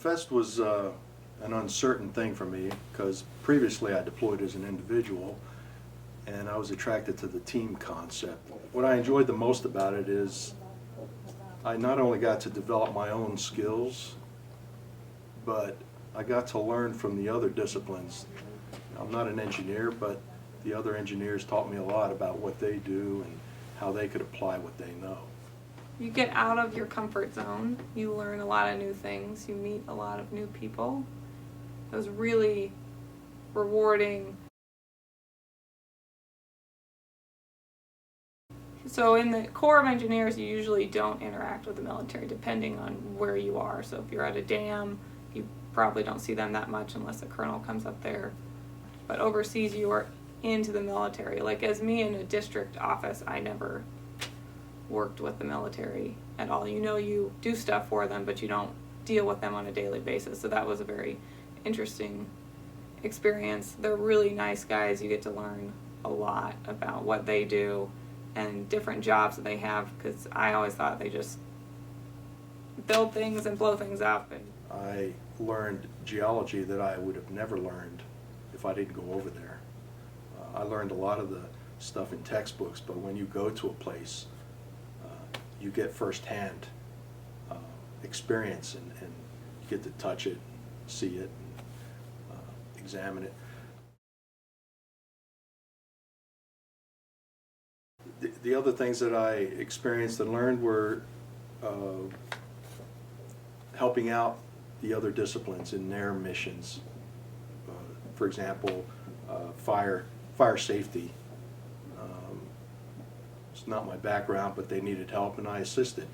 Fest was an uncertain thing for me because previously I deployed as an individual and I was attracted to the team concept. What I enjoyed the most about it is I not only got to develop my own skills, but I got to learn from the other disciplines. I'm not an engineer, but the other engineers taught me a lot about what they do and how they could apply what they know. You get out of your comfort zone, you learn a lot of new things, you meet a lot of new people. It was really rewarding. So in the Corps of Engineers, you usually don't interact with the military depending on where you are. So if you're at a dam, you probably don't see them that much unless a colonel comes up there. But overseas, you are into the military. Like as me in a district office, I never worked with the military at all. You know, you do stuff for them, but you don't deal with them on a daily basis. So that was a very interesting experience. They're really nice guys. You get to learn a lot about what they do and different jobs that they have, because I always thought they just build things and blow things up. And I learned geology that I would have never learned if I didn't go over there. I learned a lot of the stuff in textbooks, but when you go to a place, you get firsthand experience and you get to touch it, see it, and, examine it. The other things that I experienced and learned were helping out the other disciplines in their missions. For example, fire safety. It's not my background, but they needed help and I assisted.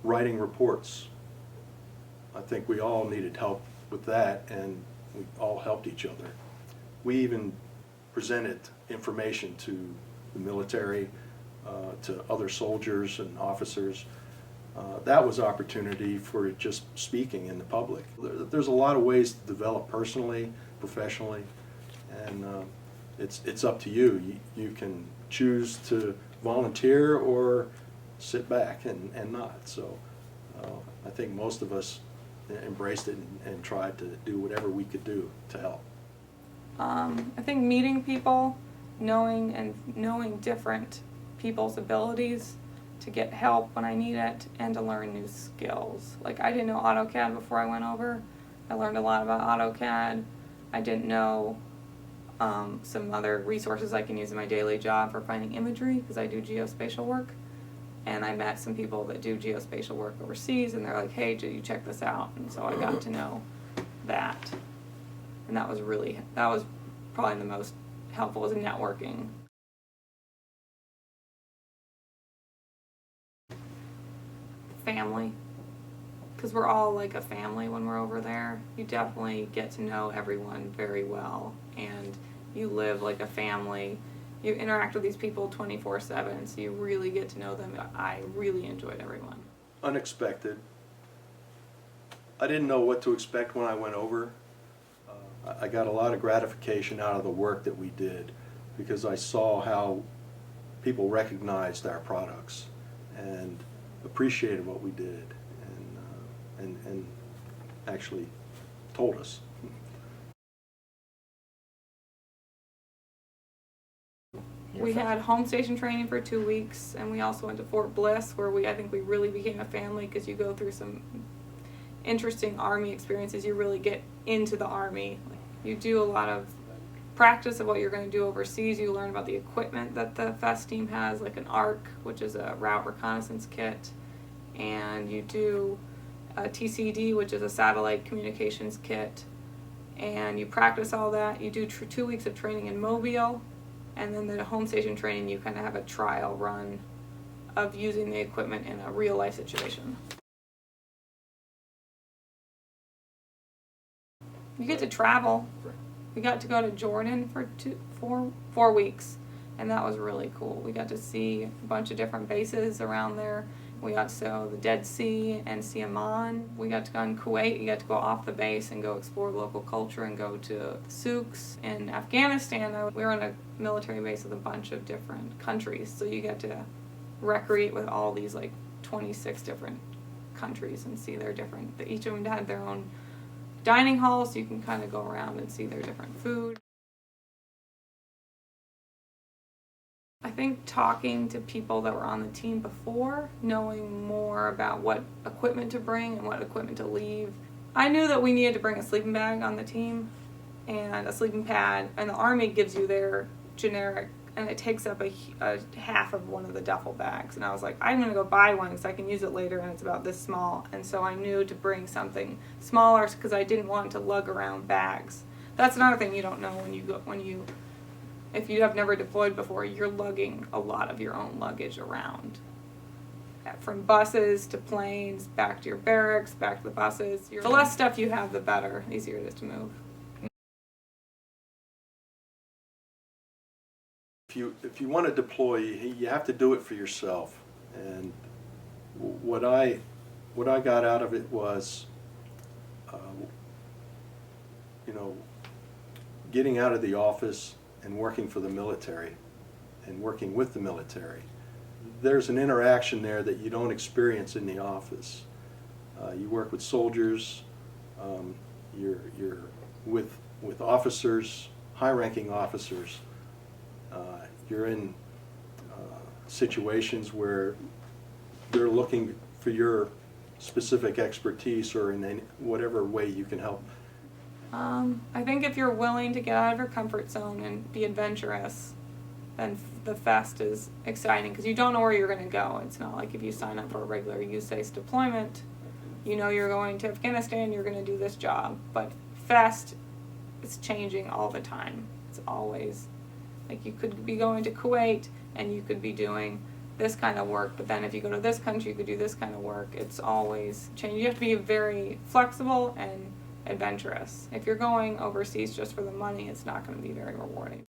Writing reports. I think we all needed help with that and we all helped each other. We even presented information to the military, to other soldiers and officers. That was opportunity for just speaking in the public. There's a lot of ways to develop personally, professionally, and it's up to you. You can choose to volunteer or sit back and not. So I think most of us embraced it and tried to do whatever we could do to help. I think meeting people, knowing different people's abilities to get help when I need it and to learn new skills. Like I didn't know AutoCAD before I went over. I learned a lot about AutoCAD. I didn't know some other resources I can use in my daily job for finding imagery because I do geospatial work. And I met some people that do geospatial work overseas and they're like, hey, did you check this out? And so I got to know that. And that was probably the most helpful, was networking. Family, because we're all like a family when we're over there. You definitely get to know everyone very well and you live like a family. You interact with these people 24/7, so you really get to know them. I really enjoyed everyone. Unexpected. I didn't know what to expect when I went over. I got a lot of gratification out of the work that we did because I saw how people recognized our products and appreciated what we did and actually told us. We had home station training for 2 weeks, and we also went to Fort Bliss, where I think we really became a family because you go through some interesting Army experiences. You really get into the Army. You do a lot of practice of what you're going to do overseas. You learn about the equipment that the FEST team has, like an ARC, which is a route reconnaissance kit, and you do a TCD, which is a satellite communications kit, and you practice all that. You do 2 weeks of training in Mobile, and then the home station training, you kind of have a trial run of using the equipment in a real life situation. You get to travel. We got to go to Jordan for 4 weeks, and that was really cool. We got to see a bunch of different bases around there. We got to go to the Dead Sea and see Amman. We got to go in Kuwait. You got to go off the base and go explore local culture and go to the souks. In Afghanistan, we were on a military base with a bunch of different countries, so you get to recreate with all these like 26 different countries and see their different. Each of them had their own dining hall, so you can kind of go around and see their different food. I think talking to people that were on the team before, knowing more about what equipment to bring and what equipment to leave. I knew that we needed to bring a sleeping bag on the team and a sleeping pad, and the Army gives you their generic, and it takes up a half of one of the duffel bags. And I was like, I'm going to go buy one because I can use it later, and it's about this small. And so I knew to bring something smaller because I didn't want to lug around bags. That's another thing you don't know if you have never deployed before, you're lugging a lot of your own luggage around. From buses to planes, back to your barracks, back to the buses. The less stuff you have, the better, easier it is to move. If you want to deploy, you have to do it for yourself. And what I got out of it was, getting out of the office and working for the military and working with the military. There's an interaction there that you don't experience in the office. You work with soldiers, you're with officers, high-ranking officers. You're in situations where they're looking for your specific expertise or in whatever way you can help. I think if you're willing to get out of your comfort zone and be adventurous, then the fest is exciting because you don't know where you're going to go. It's not like if you sign up for a regular USACE deployment, you know you're going to Afghanistan, you're going to do this job. But fest is changing all the time. It's always, like you could be going to Kuwait and you could be doing this kind of work, but then if you go to this country, you could do this kind of work. It's always changing. You have to be very flexible and adventurous. If you're going overseas just for the money, it's not going to be very rewarding.